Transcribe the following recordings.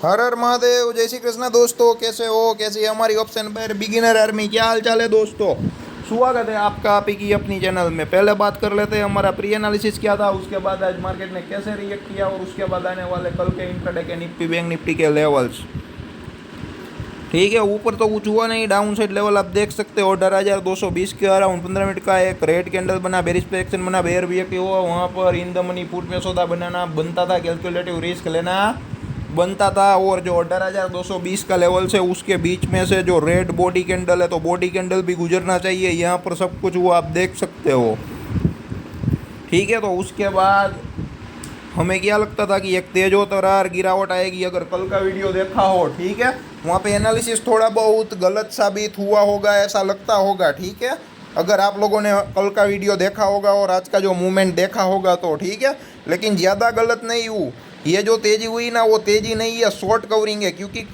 हर हर महादेव, जय श्री कृष्ण दोस्तों। कैसे हो? कैसी है हमारी ऑप्शन पर बिगिनर आर्मी? क्या हाल चाल है दोस्तों? स्वागत है आपका आप ही की अपनी चैनल में। पहले बात कर लेते हैं हमारा प्री एनालिसिस क्या था, उसके बाद आज मार्केट ने कैसे रिएक्ट किया और उसके बाद आने वाले कल के इंट्राडे के निफ्टी बैंक निफ्टी के लेवल्स। ठीक है, ऊपर तो कुछ हुआ नहीं, डाउन साइड लेवल आप देख सकते हो 18,220 के अराउंड 15 मिनट का एक रेड कैंडल बना, बेरिश पे एक्शन बना, बेयर भी हुआ। वहाँ पर इन द मनी पुट में सौदा बनाना बनता था, कैलकुलेटिव रिस्क लेना बनता था। और जो 18,220 का लेवल से उसके बीच में से जो रेड बॉडी कैंडल है, तो बॉडी कैंडल भी गुजरना चाहिए। यहाँ पर सब कुछ हुआ आप देख सकते हो। ठीक है, तो उसके बाद हमें क्या लगता था कि एक तेजो तरार गिरावट आएगी, अगर कल का वीडियो देखा हो। ठीक है, वहाँ पे एनालिसिस थोड़ा बहुत गलत साबित हुआ होगा, ऐसा लगता होगा। ठीक है, अगर आप लोगों ने कल का वीडियो देखा होगा और आज का जो मूवमेंट देखा होगा तो ठीक है, लेकिन ज़्यादा गलत नहीं हुई। ये जो तेज़ी हुई ना, वो तेज़ी नहीं है, शॉर्ट कवरिंग है। क्योंकि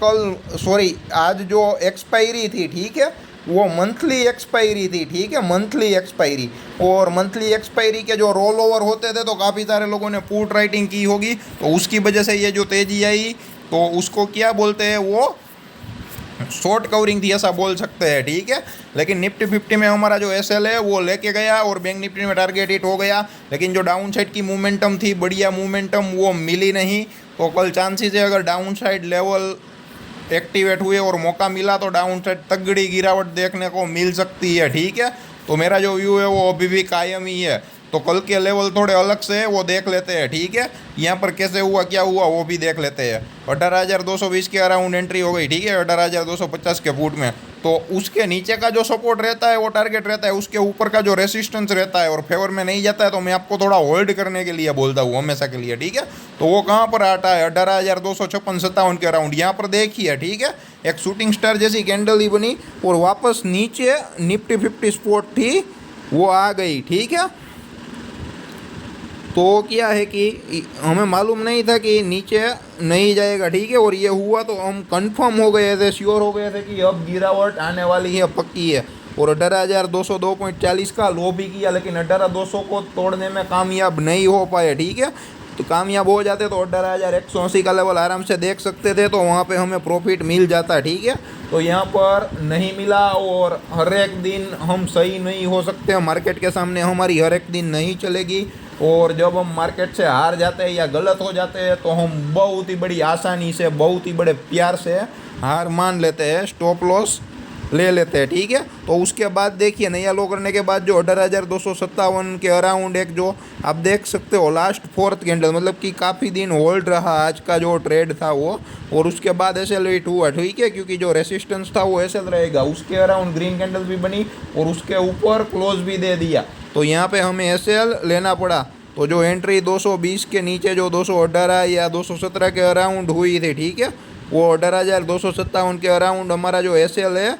आज जो एक्सपायरी थी, ठीक है, वो मंथली एक्सपायरी थी। ठीक है, मंथली एक्सपायरी, और मंथली एक्सपायरी के जो रोल ओवर होते थे तो काफ़ी सारे लोगों ने पुट राइटिंग की होगी, तो उसकी वजह से ये जो तेज़ी आई तो उसको क्या बोलते हैं, वो शॉर्ट कवरिंग थी, ऐसा बोल सकते हैं। ठीक है, लेकिन निफ्टी 50 में हमारा जो एसएल है वो लेके गया और बैंक निफ्टी में टारगेट हिट हो गया। लेकिन जो डाउन साइड की मूवमेंटम थी, बढ़िया मूवमेंटम, वो मिली नहीं। तो कल चांसेस है अगर डाउन साइड लेवल एक्टिवेट हुए और मौका मिला तो डाउन साइड तगड़ी गिरावट देखने को मिल सकती है। ठीक है, तो मेरा जो व्यू है वो अभी भी कायम ही है। तो कल के लेवल थोड़े अलग से है, वो देख लेते हैं। ठीक है, यहाँ पर कैसे हुआ क्या हुआ वो भी देख लेते हैं। 18,220 के अराउंड एंट्री हो गई। ठीक है, 18,250 के फुट में, तो उसके नीचे का जो सपोर्ट रहता है वो टारगेट रहता है, उसके ऊपर का जो रेसिस्टेंस रहता है और फेवर में नहीं जाता है तो मैं आपको थोड़ा होल्ड करने के लिए बोलता हूँ हमेशा के लिए। ठीक है, तो वो कहाँ पर आता है? 18,256-57 के अराउंड। यहाँ पर देखिए, ठीक है, एक शूटिंग स्टार जैसी कैंडल ही बनी और वापस नीचे निफ्टी 50 स्पॉट थी वो आ गई। ठीक है, तो क्या है कि हमें मालूम नहीं था कि नीचे नहीं जाएगा। ठीक है, और ये हुआ तो हम कंफर्म हो गए थे, श्योर हो गए थे कि अब गिरावट आने वाली है, पक्की है। और 18,202.40 का लो भी किया, लेकिन 18,200 को तोड़ने में कामयाब नहीं हो पाए। ठीक है, तो कामयाब हो जाते तो 18,180 का लेवल आराम से देख सकते थे, तो वहाँ पे हमें प्रॉफिट मिल जाता। ठीक है, तो यहाँ पर नहीं मिला और हर एक दिन हम सही नहीं हो सकते, मार्केट के सामने हमारी हर एक दिन नहीं चलेगी। और जब हम मार्केट से हार जाते हैं या गलत हो जाते हैं तो हम बहुत ही बड़ी आसानी से, बहुत ही बड़े प्यार से हार मान लेते हैं, स्टॉप लॉस ले लेते हैं। ठीक है, तो उसके बाद देखिए नया लो करने के बाद जो 18,257 के अराउंड एक जो आप देख सकते हो लास्ट फोर्थ कैंडल, मतलब कि काफ़ी दिन होल्ड रहा आज का जो ट्रेड था वो, और उसके बाद एसएल हिट हुआ। ठीक है, क्योंकि जो रेसिस्टेंस था वो एसएल रहेगा, उसके अराउंड ग्रीन कैंडल भी बनी और उसके ऊपर क्लोज भी दे दिया, तो यहाँ पे हमें एसएल लेना पड़ा। तो जो एंट्री 220 के नीचे जो 218 या 217 के अराउंड हुई थी, ठीक है, वो 18,257 के अराउंड हमारा जो एसएल है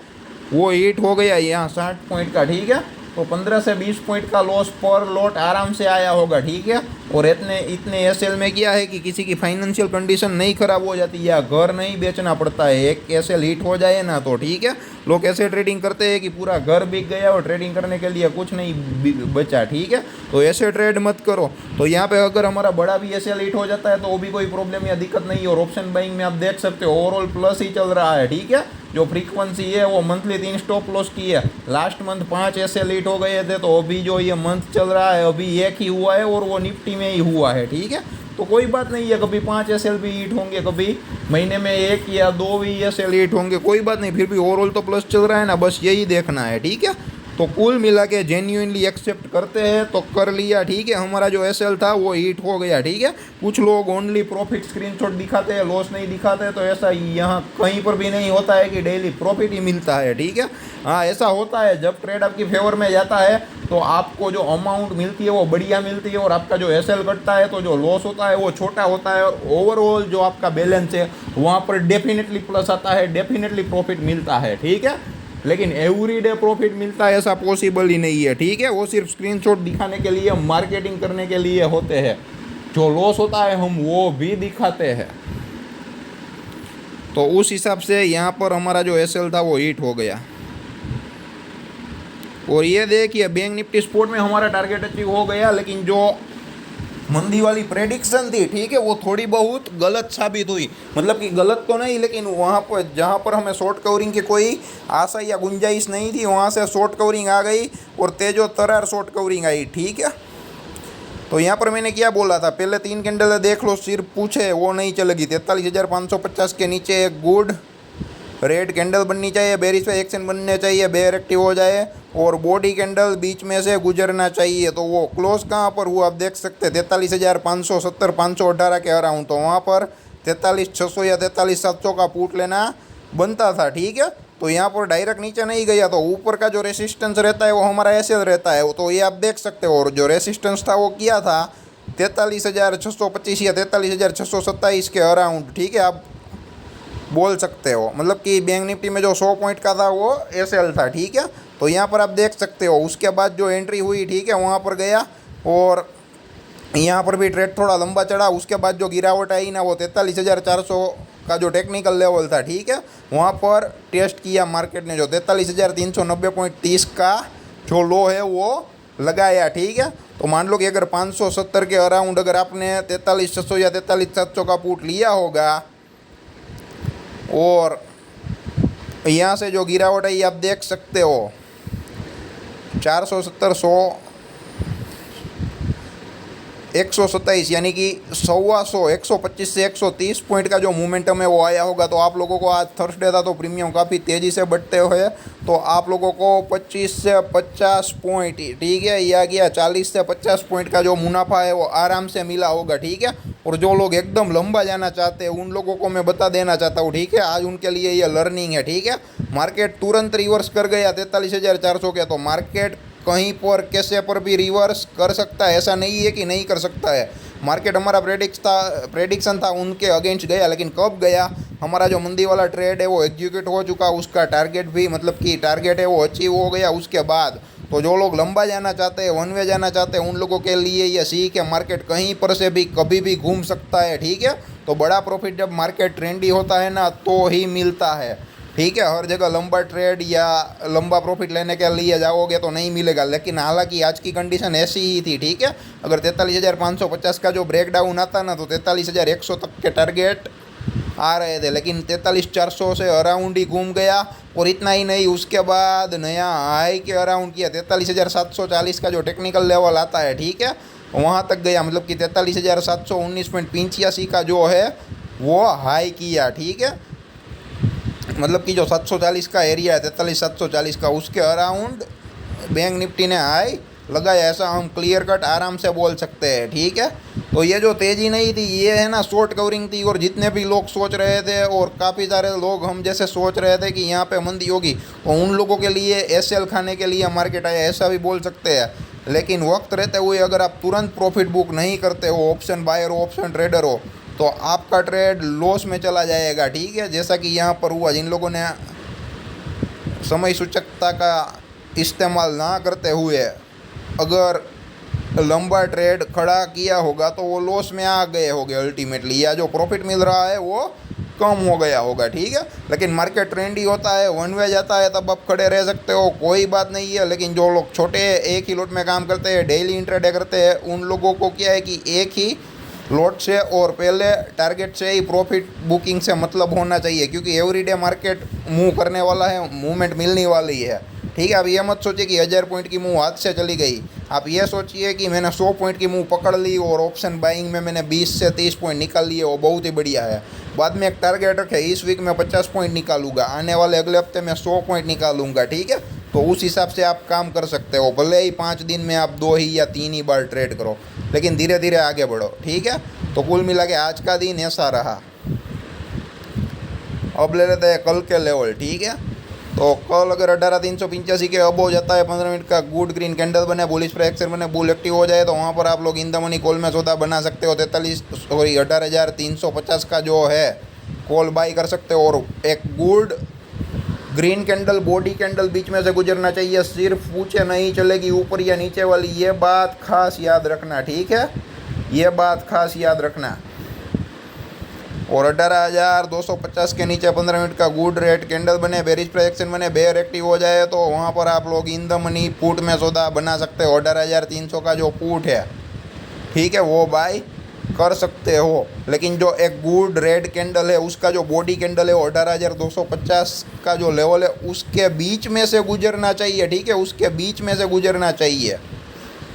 वो हिट हो गया यहाँ 60 पॉइंट का। ठीक है, तो 15 से 20 पॉइंट का लॉस पर लॉट आराम से आया होगा। ठीक है, और इतने एसएल में क्या है कि किसी की फाइनेंशियल कंडीशन नहीं खराब हो जाती या घर नहीं बेचना पड़ता है। एक एसएल हिट हो जाए ना तो ठीक है, लोग ऐसे ट्रेडिंग करते हैं कि पूरा घर बिक गया और ट्रेडिंग करने के लिए कुछ नहीं बचा। ठीक है, तो ऐसे ट्रेड मत करो। तो यहाँ पे अगर हमारा बड़ा भी एसएल हिट हो जाता है तो वो भी कोई प्रॉब्लम या दिक्कत नहीं है। और ऑप्शन बाइंग में आप देख सकते हो ओवरऑल प्लस ही चल रहा है। ठीक है, जो फ्रीक्वेंसी है वो मंथली 3 स्टॉप लॉस की है। लास्ट मंथ 5 एसएल हिट हो गए थे, तो अभी जो ये मंथ चल रहा है अभी एक ही हुआ है और वो निफ्टी में ही हुआ है। ठीक है, तो कोई बात नहीं है, कभी 5 एसएल भी हिट होंगे, कभी महीने में 1 या 2 भी एसएल हिट होंगे, कोई बात नहीं, फिर भी ओवरऑल तो प्लस चल रहा है ना, बस यही देखना है। ठीक है, तो कुल मिला के जेन्यूनली एक्सेप्ट करते हैं तो कर लिया। ठीक है, हमारा जो एसएल था वो हिट हो गया। ठीक है, कुछ लोग ओनली प्रॉफिट स्क्रीनशॉट दिखाते हैं, लॉस नहीं दिखाते, तो ऐसा यहाँ कहीं पर भी नहीं होता है कि डेली प्रॉफिट ही मिलता है। ठीक है, हाँ ऐसा होता है जब ट्रेड आपकी फेवर में जाता है तो आपको जो अमाउंट मिलती है वो बढ़िया मिलती है, और आपका जो एसएल कटता है तो जो लॉस होता है वो छोटा होता है, और ओवरऑल जो आपका बैलेंस है वहाँ पर डेफिनेटली प्लस आता है, डेफिनेटली प्रॉफिट मिलता है। ठीक है, लेकिन एवरीडे प्रॉफिट मिलता है ऐसा पॉसिबल ही नहीं है। ठीक है, वो सिर्फ स्क्रीनशॉट दिखाने के लिए, मार्केटिंग करने के लिए होते हैं। जो लॉस होता है हम वो भी दिखाते हैं। तो उस हिसाब से यहाँ पर हमारा जो एसएल था वो हिट हो गया। और ये देखिए बैंक निफ्टी स्पोर्ट में हमारा टारगेट अचीव हो गया, लेकिन जो मंदी वाली प्रेडिक्शन थी, ठीक है, वो थोड़ी बहुत गलत साबित हुई। मतलब कि गलत तो नहीं, लेकिन वहाँ पर जहाँ पर हमें शॉर्ट कवरिंग की कोई आशा या गुंजाइश नहीं थी, वहाँ से शॉर्ट कवरिंग आ गई और तेजो तरार शॉर्ट कवरिंग आई, ठीक है। तो यहाँ पर मैंने क्या बोला था, पहले 3 कैंडल देख लो, सिर्फ पूछे वो नहीं चलेगी। 43,550 के नीचे एक गुड रेड कैंडल बननी चाहिए, बेरिश पे एक्शन बनने चाहिए, बेयर एक्टिव हो जाए और बॉडी कैंडल बीच में से गुजरना चाहिए। तो वो क्लोज कहाँ पर हुआ आप देख सकते हैं, 43,570 518 के अराउंड। तो वहाँ पर 43,600 या 43,700 का पुट लेना बनता था, ठीक है। तो यहाँ पर डायरेक्ट नीचे नहीं गया, तो ऊपर का जो रेसिस्टेंस रहता है वो हमारा ऐसे रहता है, तो ये आप देख सकते हो। और जो रेसिस्टेंस था वो किया था 43,625 या 43,627 के अराउंड, ठीक है, आप बोल सकते हो। मतलब कि बैंक निफ्टी में जो 100 पॉइंट का था वो एसएल था, ठीक है। तो यहाँ पर आप देख सकते हो, उसके बाद जो एंट्री हुई, ठीक है, वहाँ पर गया और यहाँ पर भी ट्रेड थोड़ा लंबा चढ़ा। उसके बाद जो गिरावट आई ना, वो 43,400 का जो टेक्निकल लेवल था, ठीक है, वहाँ पर टेस्ट किया मार्केट ने, जो 43,390.30 का जो लो है वो लगाया, ठीक है। तो मान लो कि अगर 570 के अराउंड अगर आपने 43,600 या 43,700 का पुट लिया होगा और यहाँ से जो गिरावट है ये आप देख सकते हो, 470 100 127 यानी कि 125 125 से 130 पॉइंट का जो मोमेंटम है वो आया होगा। तो आप लोगों को आज थर्सडे था तो प्रीमियम काफ़ी तेज़ी से बढ़ते हुए, तो आप लोगों को 25 से 50 पॉइंट, ठीक है, या गया 40 से 50 पॉइंट का जो मुनाफा है वो आराम से मिला होगा, ठीक है। और जो लोग एकदम लंबा जाना चाहते हैं उन लोगों को मैं बता देना चाहता हूँ, ठीक है, आज उनके लिए ये लर्निंग है, ठीक है। मार्केट तुरंत रिवर्स कर गया 43,400 के, तो मार्केट कहीं पर कैसे पर भी रिवर्स कर सकता है, ऐसा नहीं है कि नहीं कर सकता है। मार्केट हमारा प्रेडिक्शन था उनके अगेंस्ट गया, लेकिन कब गया, हमारा जो मंदी वाला ट्रेड है वो एग्जीक्यूट हो चुका, उसका टारगेट भी, मतलब कि टारगेट है वो अचीव हो गया उसके बाद। तो जो लोग लंबा जाना चाहते हैं, वन वे जाना चाहते हैं, उन लोगों के लिए ये सीख है, मार्केट कहीं पर से भी कभी भी घूम सकता है, ठीक है। तो बड़ा प्रॉफिट जब मार्केट ट्रेंडी होता है ना तो ही मिलता है, ठीक है। हर जगह लंबा ट्रेड या लंबा प्रॉफिट लेने के लिए जाओगे तो नहीं मिलेगा। लेकिन हालांकि आज की कंडीशन ऐसी ही थी, ठीक है। अगर 43,550 का जो ब्रेकडाउन आता ना तो 43,100 तक के टारगेट आ रहे थे, लेकिन 43,400 से अराउंड ही घूम गया। और इतना ही नहीं, उसके बाद नया हाई के अराउंड किया 43,740 का जो टेक्निकल लेवल आता है, ठीक है, वहाँ तक गया। मतलब कि 43,719.85 का जो है वो हाई किया, ठीक है। मतलब कि जो 740 का एरिया है 43,740 का, उसके अराउंड बैंक निफ्टी ने हाई लगाया, ऐसा हम क्लियर कट आराम से बोल सकते हैं, ठीक है। तो ये जो तेज़ी नहीं थी ये है ना शॉर्ट कवरिंग थी। और जितने भी लोग सोच रहे थे और काफ़ी सारे लोग हम जैसे सोच रहे थे कि यहाँ पे मंदी होगी, तो उन लोगों के लिए एसएल खाने के लिए मार्केट आया, ऐसा भी बोल सकते हैं। लेकिन वक्त रहते हुए अगर आप तुरंत प्रॉफिट बुक नहीं करते हो, ऑप्शन बायर हो, ऑप्शन ट्रेडर हो, तो आपका ट्रेड लॉस में चला जाएगा, ठीक है। जैसा कि यहाँ पर हुआ, जिन लोगों ने समय सूचकता का इस्तेमाल ना करते हुए अगर लंबा ट्रेड खड़ा किया होगा तो वो लॉस में आ गए होंगे अल्टीमेटली, या जो प्रॉफिट मिल रहा है वो कम हो गया होगा, ठीक है। लेकिन मार्केट ट्रेंडी होता है, वन वे जाता है, तब आप खड़े रह सकते हो, कोई बात नहीं है। लेकिन जो लोग छोटे एक ही लॉट में काम करते हैं, डेली इंट्राडे करते हैं, उन लोगों को क्या है कि एक ही लॉट से और पहले टारगेट से ही प्रॉफिट बुकिंग से मतलब होना चाहिए, क्योंकि एवरीडे मार्केट मूव करने वाला है, मूवमेंट मिलने वाली है, ठीक है। अब ये मत सोचिए कि 1000 पॉइंट की मूव हाथ से चली गई। आप ये सोचिए कि मैंने 100 पॉइंट की मूव पकड़ ली और ऑप्शन बाइंग में मैंने 20 से 30 पॉइंट निकाल लिए, वो बहुत ही बढ़िया है। बाद में एक टारगेट रखे, इस वीक में 50 पॉइंट निकालूंगा, आने वाले अगले हफ्ते में 100 पॉइंट निकालूंगा, ठीक है। तो उस हिसाब से आप काम कर सकते हो, भले ही 5 दिन में आप 2 ही या 3 ही बार ट्रेड करो, लेकिन धीरे धीरे आगे बढ़ो, ठीक है। तो कुल मिला के आज का दिन ऐसा रहा। अब ले लेते हैं कल के लेवल, ठीक है। तो कल अगर 18,385 के अब हो जाता है, 15 मिनट का गुड ग्रीन कैंडल बने, बुलिश पर एक्शन बने, बुल एक्टिव हो जाए, तो वहाँ पर आप लोग इन द मनी कॉल में सौदा बना सकते हो। 18,350 का जो है कॉल बाई कर सकते हो। और एक good green candle, body candle बीच में से गुजरना चाहिए, सिर्फ पूछे नहीं चलेगी ऊपर या नीचे वाली, ये बात खास याद रखना, ठीक है, ये बात खास याद रखना। और 18,250 के नीचे 15 मिनट का गुड रेट कैंडल बने, बेरिश पर एक्शन बने, बेयर एक्टिव हो जाए, तो वहाँ पर आप लोग इन द मनी पुट में सौदा बना सकते हो। 18,300 का जो पुट है ठीक है, वो बाय कर सकते हो। लेकिन जो एक गुड रेड कैंडल है उसका जो बॉडी कैंडल है वो 18,250 का जो लेवल है उसके बीच में से गुजरना चाहिए। ठीक है, उसके बीच में से गुजरना चाहिए।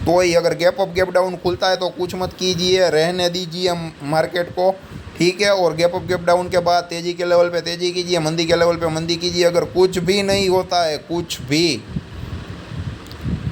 तो ही अगर गैप अप गैप डाउन खुलता है तो कुछ मत कीजिए, रहने दीजिए मार्केट को। ठीक है, और गैप अप गैप डाउन के बाद तेज़ी के लेवल पे तेज़ी कीजिए, मंदी के लेवल पे मंदी कीजिए। अगर कुछ भी नहीं होता है, कुछ भी,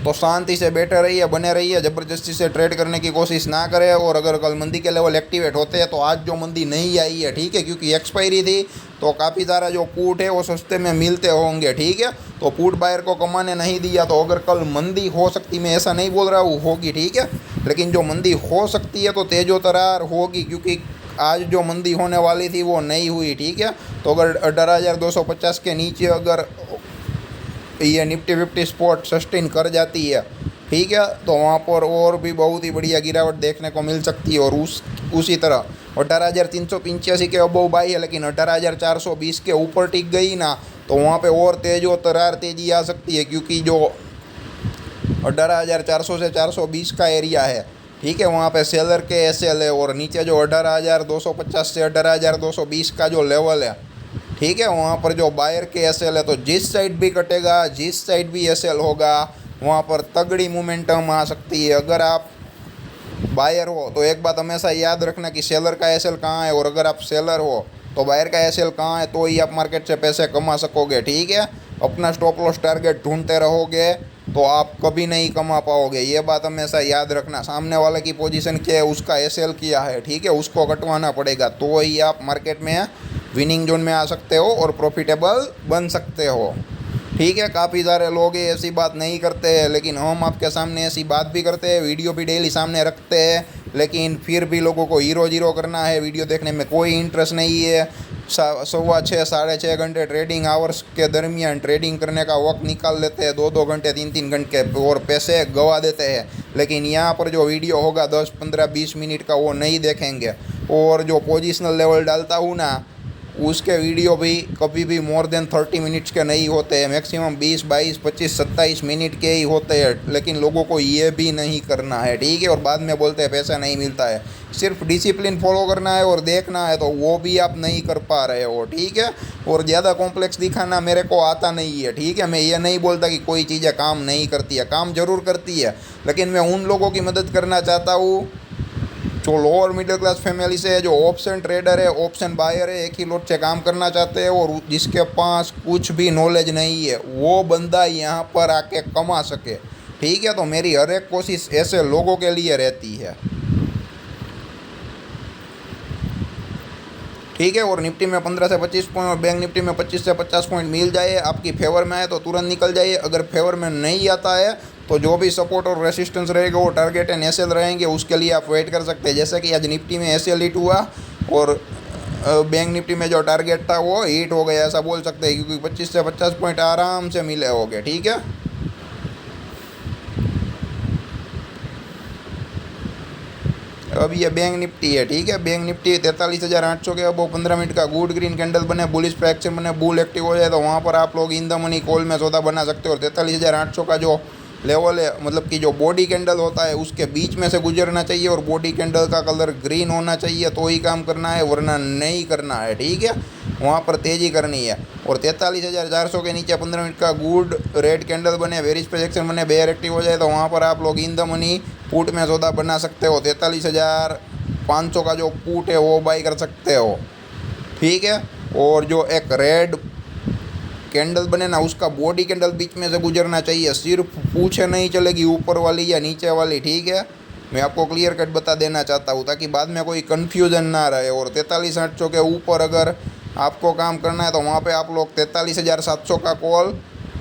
तो शांति से बैठे रहिए, बने रहिए, ज़बरदस्ती से ट्रेड करने की कोशिश ना करें। और अगर कल मंदी के लेवल एक्टिवेट होते हैं तो आज जो मंदी नहीं आई है, ठीक है, क्योंकि एक्सपायरी थी तो काफ़ी सारा जो पुट है वो सस्ते में मिलते होंगे। ठीक है, तो पुट बायर को कमाने नहीं दिया, तो अगर कल मंदी हो सकती, मैं ऐसा नहीं बोल रहा हूँ होगी, ठीक है, लेकिन जो मंदी हो सकती है तो तेज़ो तरार होगी, क्योंकि आज जो मंदी होने वाली थी वो नहीं हुई। ठीक है, तो अगर 18,250 के नीचे अगर ये निफ्टी 50 स्पॉट सस्टेन कर जाती है, ठीक है, तो वहाँ पर और भी बहुत ही बढ़िया गिरावट देखने को मिल सकती है। और उसी तरह 18,385 के अबव बाई है, लेकिन 18,420 के ऊपर टिक गई ना तो वहाँ पे और तेज़ो तरार तेज़ी आ सकती है, क्योंकि जो 18,400 से 420 का एरिया है, ठीक है, वहाँ पे सेलर के एसएल है। और नीचे जो 18,250 से 18,220 का जो लेवल है, ठीक है, वहाँ पर जो बायर के एसएल है। तो जिस साइड भी कटेगा, जिस साइड भी एसएल होगा, वहाँ पर तगड़ी मोमेंटम आ सकती है। अगर आप बायर हो तो एक बात हमेशा याद रखना कि सेलर का एसएल कहाँ है, और अगर आप सेलर हो तो बायर का एसएल कहाँ है, तो ही आप मार्केट से पैसे कमा सकोगे। ठीक है, अपना स्टॉप लॉस टारगेट ढूंढते रहोगे तो आप कभी नहीं कमा पाओगे, ये बात हमेशा याद रखना। सामने वाले की पोजीशन क्या है, उसका एसएल किया है, ठीक है, उसको कटवाना पड़ेगा, तो ही आप मार्केट में विनिंग जोन में आ सकते हो और प्रॉफिटेबल बन सकते हो। ठीक है, काफ़ी सारे लोग ऐसी बात नहीं करते हैं, लेकिन हम आपके सामने ऐसी बात भी करते हैं, वीडियो भी डेली सामने रखते हैं, लेकिन फिर भी लोगों को हीरो जीरो करना है, वीडियो देखने में कोई इंटरेस्ट नहीं है। 6:15 साढ़े 6 घंटे ट्रेडिंग आवर्स के दरमियान ट्रेडिंग करने का वक्त निकाल लेते हैं, 2-2 घंटे 3-3 घंटे, और पैसे गवा देते हैं। लेकिन यहाँ पर जो वीडियो होगा 10, 15, 20 मिनट का, वो नहीं देखेंगे। और जो पोजिशनल लेवल डालता हूँ ना, उसके वीडियो भी कभी भी मोर देन 30 मिनट्स के नहीं होते हैं, मैक्सिमम 20, 22, 25, 27 मिनट के ही होते हैं। लेकिन लोगों को ये भी नहीं करना है, ठीक है, और बाद में बोलते हैं पैसा नहीं मिलता है। सिर्फ डिसिप्लिन फॉलो करना है और देखना है, तो वो भी आप नहीं कर पा रहे हो। ठीक है, और ज़्यादा कॉम्प्लेक्स दिखाना मेरे को आता नहीं है। ठीक है, मैं ये नहीं बोलता कि कोई चीज़ें काम नहीं करती है, काम ज़रूर करती है, लेकिन मैं उन लोगों की मदद करना चाहता हूँ जो लोअर मिडिल क्लास फैमिली से है, जो ऑप्शन ट्रेडर है, ऑप्शन बायर है, एक ही लोट से काम करना चाहते हैं और जिसके पास कुछ भी नॉलेज नहीं है, वो बंदा यहाँ पर आके कमा सके। ठीक है, तो मेरी हर एक कोशिश ऐसे लोगों के लिए रहती है। ठीक है, और निफ्टी में 15 से 25 पॉइंट और बैंक निफ्टी में 25 से 50 पॉइंट मिल जाए, आपकी फेवर में आए तो तुरंत निकल जाइए। अगर फेवर में नहीं आता है तो जो भी सपोर्ट और रेसिस्टेंस रहेगा वो टारगेट एंड एसएल रहेंगे, उसके लिए आप वेट कर सकते हैं। जैसे कि आज निफ्टी में एसएल हिट हुआ और बैंक निफ्टी में जो टारगेट था वो हिट हो गया, ऐसा बोल सकते हैं, क्योंकि 25 से 50 पॉइंट आराम से मिले होंगे। ठीक है, अब ये बैंक निफ्टी है। ठीक है, बैंक निफ्टी 43,800 के अब 15 मिनट का गुड ग्रीन कैंडल बने, बुलिश फ्रैक्शन बने, बुल एक्टिव हो जाए तो वहाँ पर आप लोग इन द मनी कॉल में सौदा बना सकते हो। और 43,800 का जो लेवल है, मतलब कि जो बॉडी कैंडल होता है उसके बीच में से गुजरना चाहिए और बॉडी कैंडल का कलर ग्रीन होना चाहिए, तो ही काम करना है, वरना नहीं करना है। ठीक है, वहाँ पर तेज़ी करनी है। और 43,400 के नीचे 15 मिनट का गुड रेड कैंडल बने, वेरिश प्रोजेक्शन बने, बेयर एक्टिव हो जाए तो वहाँ पर आप लोग इन द मनी पुट में सौदा बना सकते हो। 43,500 का जो पुट है वो बाई कर सकते हो। ठीक है, और जो एक रेड कैंडल बने ना, उसका बॉडी कैंडल बीच में से गुजरना चाहिए, सिर्फ पूछे नहीं चलेगी ऊपर वाली या नीचे वाली। ठीक है, मैं आपको क्लियर कट बता देना चाहता हूँ ताकि बाद में कोई कन्फ्यूज़न ना रहे। और 43,800 के ऊपर अगर आपको काम करना है तो वहाँ पे आप लोग 43,700 का कॉल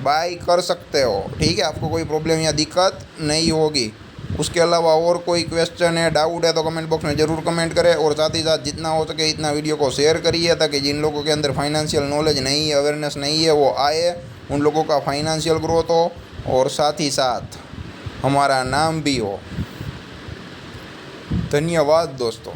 बाई कर सकते हो। ठीक है, आपको कोई प्रॉब्लम या दिक्कत नहीं होगी। उसके अलावा और कोई क्वेश्चन है, डाउट है तो कमेंट बॉक्स में ज़रूर कमेंट करें। और साथ ही साथ जितना हो सके इतना वीडियो को शेयर करिए ताकि जिन लोगों के अंदर फाइनेंशियल नॉलेज नहीं है, अवेयरनेस नहीं है, वो आए, उन लोगों का फाइनेंशियल ग्रोथ हो और साथ ही साथ हमारा नाम भी हो। धन्यवाद दोस्तों।